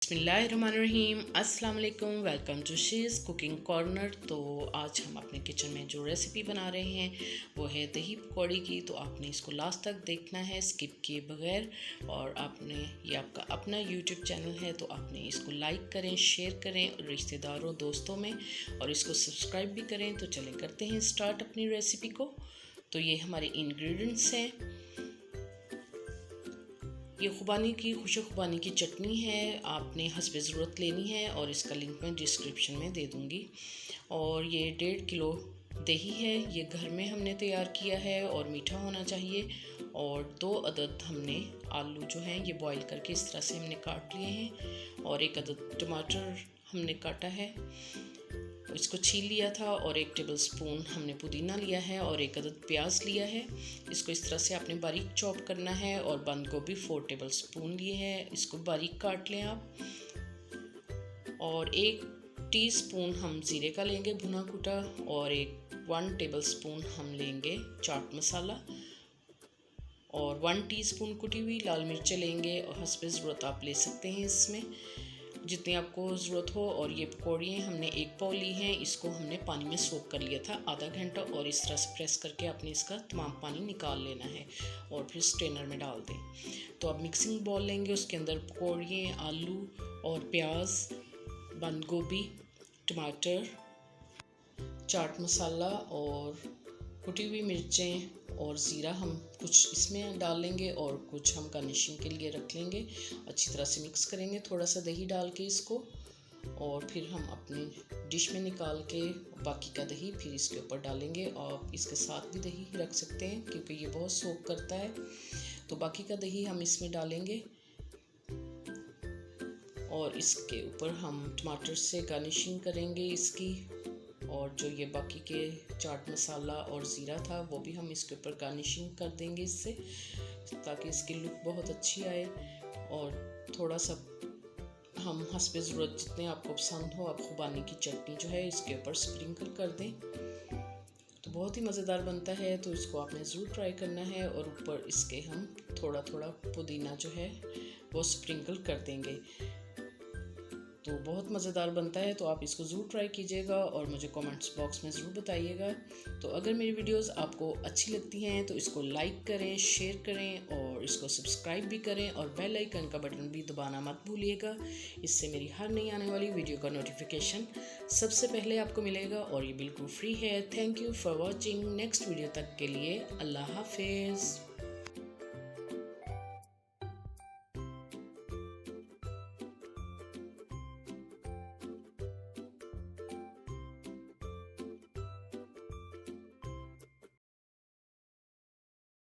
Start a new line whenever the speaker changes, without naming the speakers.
बिस्मिल्लाहिर्रहमानिर्रहीम, अस्सलाम वालेकुम। Welcome to she's cooking corner. तो आज हम अपने किचन में जो रेसिपी बना रहे हैं वो है दही पकौड़ी की। तो आपने इसको लास्ट तक देखना है स्किप किए बगैर। और आपने ये आपका अपना यूट्यूब चैनल है तो आपने इसको लाइक करें, शेयर करें रिश्तेदारों दोस्तों में, और इसको सब्सक्राइब भी करें। तो चलें करते हैं स्टार्ट अपनी रेसिपी को। तो ये हमारे इंग्रेडिएंट्स हैं। ये खुबानी की खुशक खुबानी की चटनी है, आपने हस्बे ज़रूरत लेनी है और इसका लिंक मैं डिस्क्रिप्शन में दे दूँगी। और ये 1.5 किलो दही है, ये घर में हमने तैयार किया है और मीठा होना चाहिए। और 2 अदद हमने आलू जो हैं ये बॉईल करके इस तरह से हमने काट लिए हैं। और 1 अदद टमाटर हमने काटा है, इसको छील लिया था। और 1 टेबलस्पून हमने पुदीना लिया है और 1 अदद प्याज लिया है, इसको इस तरह से आपने बारीक चॉप करना है। और बंद गोभी 4 टेबलस्पून लिए हैं, इसको बारीक काट लें आप। और 1 टीस्पून हम ज़ीरे का लेंगे भुना कुटा, और 1 टेबलस्पून हम लेंगे चाट मसाला, और 1 टीस्पून कुटी हुई लाल मिर्चें लेंगे। और हस्बे ज़रूरत आप ले सकते हैं इसमें जितनी आपको ज़रूरत हो। और ये पकौड़ियाँ हमने 1 पाव ली हैं, इसको हमने पानी में सोक कर लिया था आधा घंटा। और इस तरह से प्रेस करके आपने इसका तमाम पानी निकाल लेना है और फिर स्ट्रेनर में डाल दें। तो अब मिक्सिंग बाउल लेंगे, उसके अंदर पकौड़ियाँ, आलू और प्याज, बंद गोभी, टमाटर, चाट मसाला और कुटी हुई मिर्चें और ज़ीरा हम कुछ इसमें डाल लेंगे और कुछ हम गार्निशिंग के लिए रख लेंगे। अच्छी तरह से मिक्स करेंगे थोड़ा सा दही डाल के इसको, और फिर हम अपनी डिश में निकाल के बाकी का दही फिर इसके ऊपर डालेंगे। और इसके साथ भी दही रख सकते हैं क्योंकि ये बहुत सोक करता है। तो बाकी का दही हम इसमें डालेंगे और इसके ऊपर हम टमाटर से गार्निशिंग करेंगे इसकी। और जो ये बाकी के चाट मसाला और ज़ीरा था वो भी हम इसके ऊपर गार्निशिंग कर देंगे इससे, ताकि इसकी लुक बहुत अच्छी आए। और थोड़ा सा हम हस्बे ज़रूरत जितने आपको पसंद हो आप खुबानी की चटनी जो है इसके ऊपर स्प्रिंकल कर दें, तो बहुत ही मज़ेदार बनता है। तो इसको आपने ज़रूर ट्राई करना है। और ऊपर इसके हम थोड़ा थोड़ा पुदीना जो है वो स्प्रिंकल कर देंगे, तो बहुत मज़ेदार बनता है। तो आप इसको ज़रूर ट्राई कीजिएगा और मुझे कमेंट्स बॉक्स में ज़रूर बताइएगा। तो अगर मेरी वीडियोस आपको अच्छी लगती हैं तो इसको लाइक करें, शेयर करें और इसको सब्सक्राइब भी करें। और बेल आइकन का बटन भी दबाना मत भूलिएगा, इससे मेरी हर नई आने वाली वीडियो का नोटिफिकेशन सबसे पहले आपको मिलेगा और ये बिल्कुल फ्री है। Thank you for watching. Next video तक के लिए अल्लाह हाफिज़।